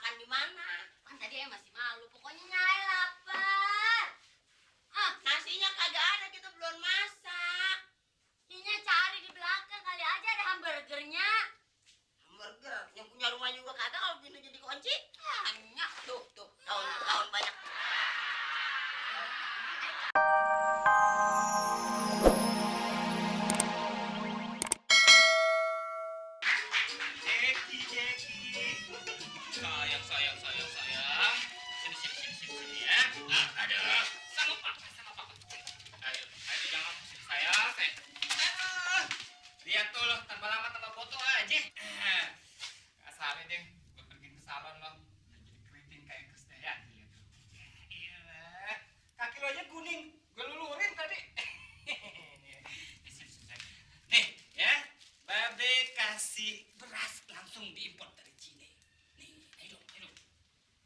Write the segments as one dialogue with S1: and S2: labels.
S1: makan di mana? Kan tadi ayah masih malu. Pokoknya nyai lapar. Ah, nasinya kagak ada, kita belum masak. Kayaknya cari di belakang, kali aja ada hamburgernya. Hamburger? Yang punya rumah juga kagak, kalau pintu jadi kunci. Hanya tuh, tahun banyak.
S2: Sayang. Sini ya. Nah, ada. Sama papa. Ayo, jangan pusing sayang. Lihat tuh loh, tambah lama tambah foto aja. Asalnya deh, gue pergi ke salon loh. Jadi keriting kayak Krisdayanti. Iya, kaki lo aja kuning. Gue lulurin tadi. Nih, ya. Babe kasih beras langsung diimpor dari Cina. Nih, ayo.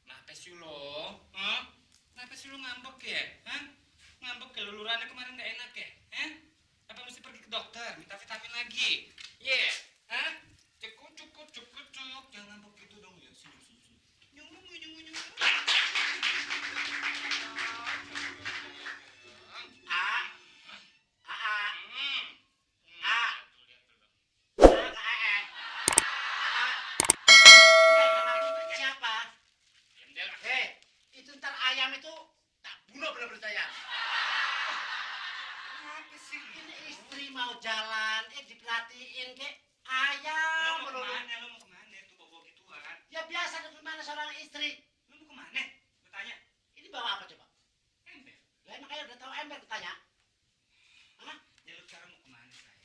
S2: Kenapa sih lo? Kenapa sih lo ngambek ya? Ngambek ya, lulurannya kemarin nggak enak ya? Apa mesti pergi ke dokter, minta vitamin lagi? Iya, Cekuk. Jangan ngambek gitu dong ya. Sini. Nyung.
S3: Ayam itu tak bunuh bener-bener ayam. Kenapa sih? Ini istri mau jalan, diperhatiin kek ayam.
S2: Lo mau kemana? Tuh bawa gituan.
S3: Ya biasa dari mana seorang istri.
S2: Lo mau kemana? Gue tanya.
S3: Ini bawa apa coba?
S2: Ember.
S3: Lah emang kayak udah tahu ember kutanya. Hah?
S2: Ya lo sekarang mau kemana saya?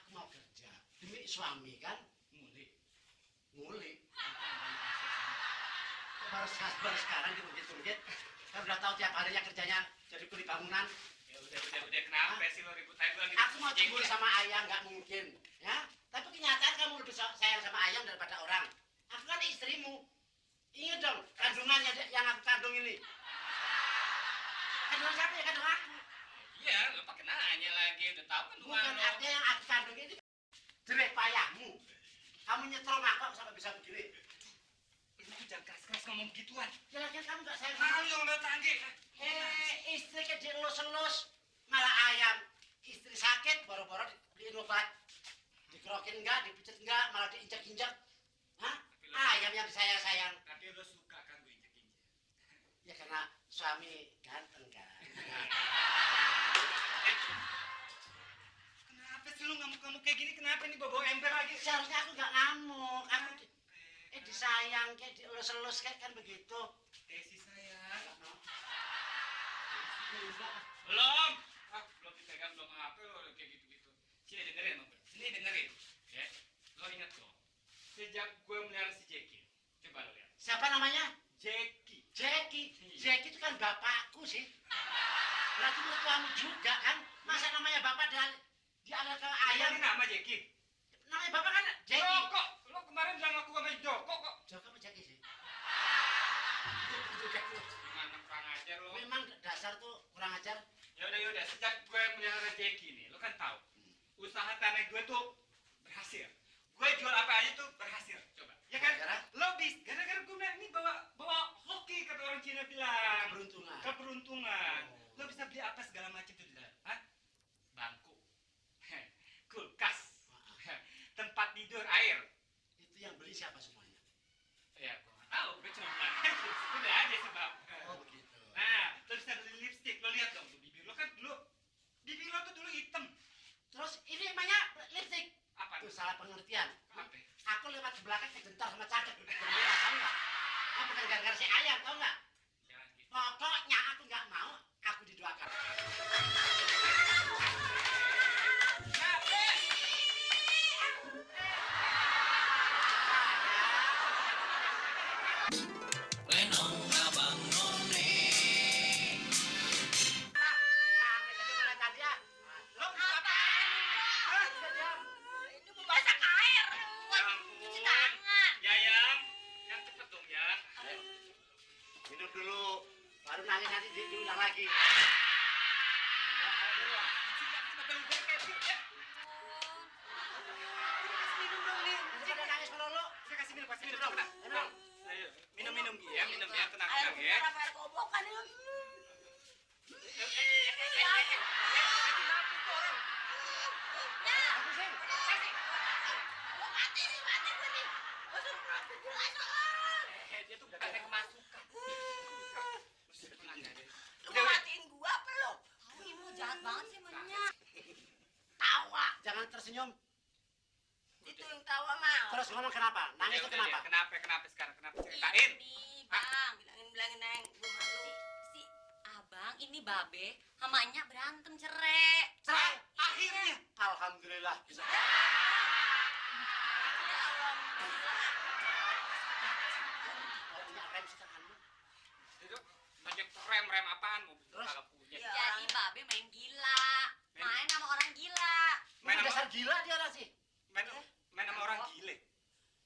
S3: Aku mau kerja demi suami kan. Ngulik. Baru sekarang diungkit-ungkit. Saya udah tahu tiap harinya kerjanya jadi kuli bangunan.
S2: Ya udah kenapa sih lo ribut aja lagi?
S3: Aku mau cemburu sama ayam nggak mungkin, ya. Tapi kenyataan kamu lebih sayang sama ayam daripada orang. Aku kan istrimu. Ingat dong kandungannya yang aku kandung ini. Kandungan siapa ya? Kandungan aku.
S2: Iya, lo pakai nanya lagi. Udah tahu kan
S3: Bukan artinya yang aku kandung ini jerih payahmu. Kamu nyetrum aku sampai bisa begini.
S2: Jangan keras-keras ngomong gituan.
S3: Ya lagian kamu nggak sayang.
S2: Malu yang udah tanggi.
S3: Istri ke dielus-elus malah ayam. Istri sakit boro-boro dibeliin obat. Dikerokin enggak, dipijet enggak, malah diinjak-injak. Hah? Ayam yang disayang-sayang.
S2: Tapi lo suka kan gue injek-injek?
S3: Ya karena suami ganteng kan.
S2: Kenapa sih lo ngamuk-ngamuk kayak gini? Kenapa nih bawa ember lagi?
S3: Seharusnya aku nggak ngamuk. Aku disayang kayak dielus-elus kayak kan begitu.
S2: Desi sayang.
S3: Belum.
S2: Belum dipegang belum apa lo kayak gitu-gitu. Sini dengerin. Ya. Lo ingat dong. Sejak gue melihara si Jackie. Coba lo lihat.
S3: Siapa namanya?
S2: Jackie.
S3: Jackie itu kan bapakku sih. Berarti mertuamu juga kan? Masa namanya bapak diangkat ke ayam?
S2: Ini nama Jackie.
S3: Namanya bapak kan Jackie.
S2: Joko. Lo kemarin bilang aku sama Joko kok.
S3: Joko apa Jackie sih?
S2: Gimana kurang ajar lo?
S3: Memang dasar tuh kurang ajar.
S2: Yaudah. Sejak gue melihara Jackie nih, lo kan tahu. Usaha tanah gue tuh berhasil. Gue jual apa aja tuh berhasil. Coba. Ya kan? Gara-gara gue bilang ini bawa hoki kata orang Cina bilang. Keberuntungan. Lo bisa beli apa segala macam tuh di dalam. Hah? Bangku. Kulkas. Tempat tidur, air.
S3: Itu yang beli siapa semuanya?
S2: Ya, gue nggak tahu. Gue cuma bilang aja. Udah aja sebab.
S3: Oh begitu.
S2: Nah, lo bisa beli lipstick. Lo lihat dong, bibir lo kan dulu. Bibir lo tuh dulu hitam.
S3: Terus ini namanya lipstick.
S2: Apa?
S3: Itu salah pengertian.
S2: Apa?
S3: Aku lewat di belakang kegentar sama cadek. Tahu nggak? Aku bukan gara-gara si ayam, tahu nggak?
S2: Jangan gitu.
S3: Pokoknya aku nggak mau. Aku didoakan. Minum dulu, baru nangis nanti diulang lagi. Minum.
S2: minum ya, tenang
S1: Air
S2: ya.
S1: apa air kobokan ini?
S2: Dia tuh bukan yang kemasukan.
S1: Lu mau matiin gua apa lu? Ibu jahat banget sih mennya. Tawa.
S3: Jangan tersenyum.
S1: Itu yang tawa mal.
S3: Terus ngomong kenapa? Nangis itu kenapa?
S2: Kenapa sekarang? Kenapa ceritain?
S1: Ini bang, bilangin neng, gua malu. Si abang ini babe, hamanya berantem cerai.
S3: Cerai.
S2: Akhirnya.
S3: Alhamdulillah. Bisa. Kalau punya rem setengah lu.
S2: Itu banyak rem apaan mobil
S3: Terus?
S2: kagak punya.
S1: Jadi babe main gila, main sama orang gila,
S2: Main sama
S3: Dasar gila dia sih.
S2: main sama orang gile.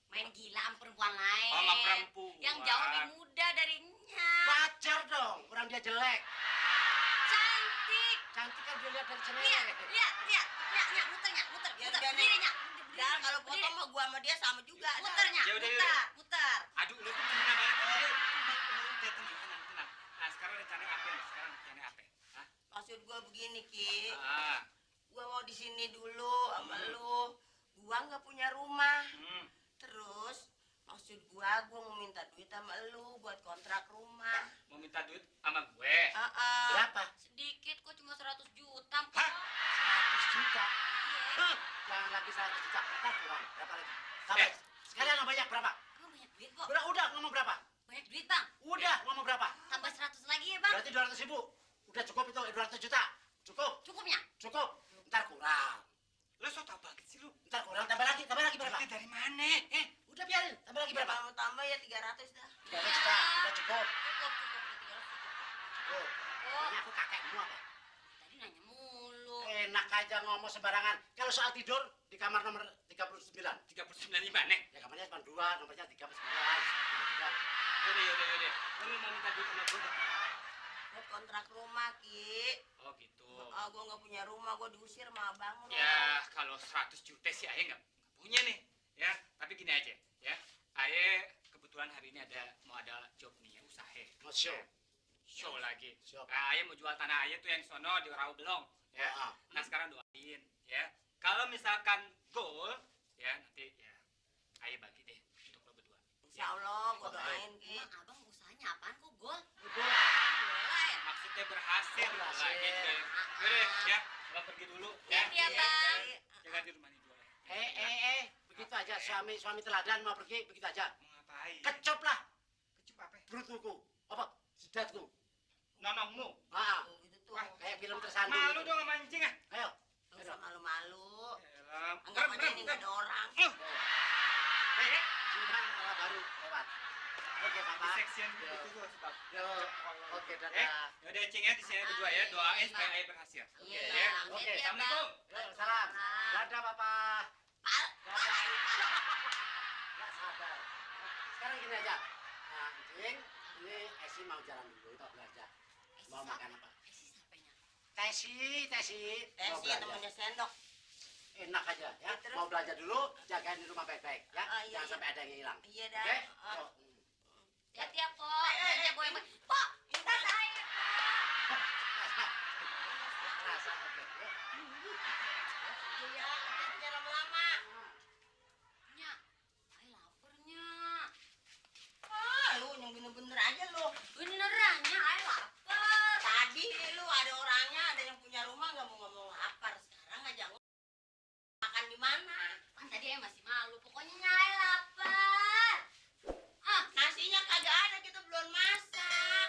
S1: main gila sama perempuan lain.
S2: Oh, sama perempuan.
S1: Yang jauh lebih muda darinya.
S3: Wajar dong, orang dia jelek.
S1: Cantik.
S3: Cantik kan dia lihat dari
S1: Lihat,
S3: cenere.
S1: lihat, muter, berdiri nyak.
S4: Dan kalau foto mah gua sama dia sama juga.
S1: Muter nyak,
S2: Ya udah.
S1: muter.
S2: Aduh, lu tuh menghina banget. Udah tenang. Nah, sekarang rencananya apa nih? Hah?
S4: Maksud gua begini, Ki.
S2: Ah.
S4: Gua mau di sini dulu sama lu. Gua nggak punya rumah. Terus maksud gua mau minta duit sama lu buat kontrak rumah.
S2: Mau minta duit sama gue.
S3: Berapa?
S1: Sedikit kok cuma 100 juta.
S2: Hah?
S3: 100 juta. Hah, jangan lagi 100 juta. Ntar kurang. Berapa lagi? Sampai. Sekalian yang banyak berapa?
S1: Emang banyak duit kok.
S3: Udah ngomong berapa?
S1: Banyak duit bang.
S3: Udah ngomong berapa?
S1: Tambah 100 lagi ya bang.
S3: Berarti 200 ribu. Udah cukup itu 200 juta. Cukup.
S1: Cukupnya?
S3: Cukup. Ntar kurang.
S2: Lu so tau banget sih lu.
S3: Ntar kurang. Tambah lagi berapa?
S2: Duitnya dari mana?
S3: Udah biarin. Tambah lagi berapa?
S4: Kalau tambah ya 300 dah.
S3: 300 juta. Udah cukup.
S1: Cukup.
S3: Cukup. Ini aku kakekmu apa?
S1: Tadi nanya mulu.
S3: Enak aja ngomong sembarangan. Kalau soal tidur di kamar nomor 39.
S2: 39 di mana?
S3: Ya kamarnya cuma 2, nomornya 39.
S2: Yaudah. Lu mau minta duit sama gue?
S4: Buat kontrak rumah, Ki.
S2: Oh gitu.
S4: Gua nggak punya rumah, gua diusir sama abang lu.
S2: Ya kalau 100 juta sih ayah nggak punya nih. Ya, tapi gini aja. Ya, ayah kebetulan hari ini mau ada job nih, usaha.
S3: Mau show.
S2: Show lagi.
S3: Siap.
S2: Nah, ayah mau jual tanah ayah tuh yang sono di Rawabelong. Ya.
S3: Ah.
S2: Nah sekarang doain. Ya. Kalau misalkan goal, ya nanti ya ayah bagi deh untuk lo berdua.
S4: Insya Allah, gua doain, Ki.
S1: Emang abang usahanya apaan kok gol?
S3: Udah.
S1: Bola ya?
S2: Maksudnya berhasil.
S3: Berhasil.
S2: Lagi juga. Yaudah ya, lo pergi dulu.
S1: Iya, iya, Bang.
S2: Jaga di rumah nih dua.
S3: Begitu aja. Suami teladan mau pergi, begitu aja.
S2: Mau ngapain?
S3: Kecup lah.
S2: Kecup apa?
S3: Brutuku. Apa? Jidatku.
S2: Nonongmu.
S3: Ah,
S4: Gitu tuh.
S3: kayak film tersandung.
S2: Malu
S3: gitu.
S2: dong sama anjing ah.
S3: Ayo.
S4: Nggak usah malu-malu.
S2: Elam.
S4: Anggap aja ini nggak ada orang.
S3: Cuman malah baru lewat. Oke,
S2: Di
S3: Papa.
S2: section itu tuh sebab.
S3: Yo, oke,
S2: Eh,
S3: dadah.
S2: yaudah cing ya di sini berdua ya, doain supaya ayah berhasil.
S1: Iya,
S2: Ya.
S1: Bang.
S3: Oke,
S1: Iya,
S2: Assalamualaikum.
S3: Yo, salam. Dadah, Papa. Dadah. Nggak sadar. Sekarang gini aja. Nah, Cing, ini Esi mau jalan dulu, tak belajar. Mau makan apa?
S1: Esi siapanya?
S3: Tesi. Mau
S4: Tesi
S3: belajar.
S4: temennya sendok.
S3: Enak aja ya.
S4: Terus?
S3: Mau belajar dulu, jagain di rumah baik-baik ya.
S4: Iya,
S3: Jangan
S4: iya.
S3: sampai ada yang hilang.
S4: Iya dah.
S3: Oke?
S4: Ah.
S3: Yo.
S1: Tiap-tiap kok. Belanja gue yang Pok, tas air.
S3: Rasa, oke. Yuk.
S4: Iya, hati-hati lama-lama.
S1: Nyak, ay laparnya.
S4: Lu yang bener-bener aja lu.
S1: Beneran, Nyak, ay lapar.
S4: Tadi lu ada orangnya, ada yang punya rumah nggak mau ngomong lapar. Sekarang aja makan di mana?
S1: Kan tadi ay masih malu. Pokoknya Nyai lapar.
S4: Nasinya kagak ada, kita belum masak.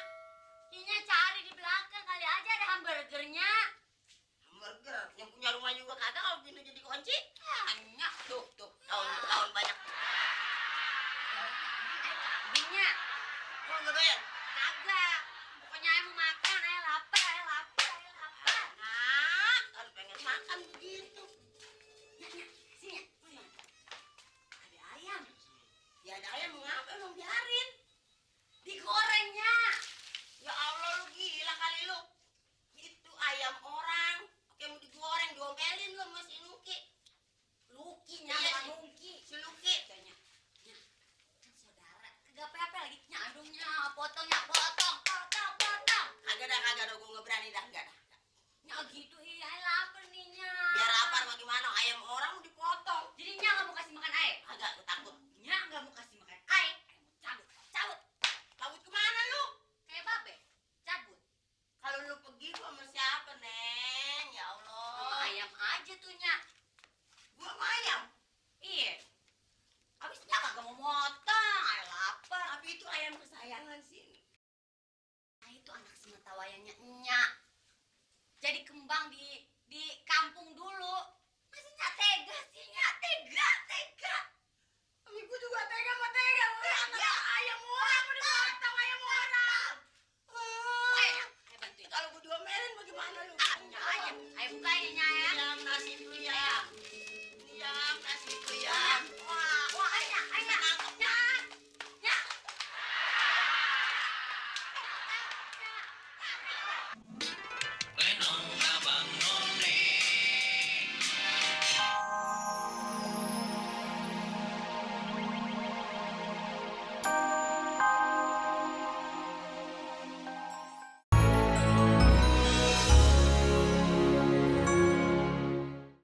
S1: Nyonya cari di belakang kali aja ada hamburgernya.
S4: Hamburger, yang punya rumah juga kagak kalau pintunya dikunci.
S1: Nyak,
S4: Tuh, tahun banyak.
S1: Binnya.
S4: Mau nggak doyan?
S1: Kagak. Pokoknya ay mau makan, ay lapar.
S4: Nah, kalau pengen makan begitu.
S1: Nyak, sini ya. Ada ayam.
S4: Ya ada ayam mengapa emang biarin.
S1: Digorengnya.
S4: Ya Allah lu gila kali lu. Itu ayam orang. Oke mau digoreng, diomelin lu masih Luki.
S1: Lukinya,
S4: Iya
S1: bukan
S4: sih.
S1: Luki.
S4: Si Luki.
S1: Nyak, kan saudara. Kagak apa-apa lagi. Nyak, nyumbang di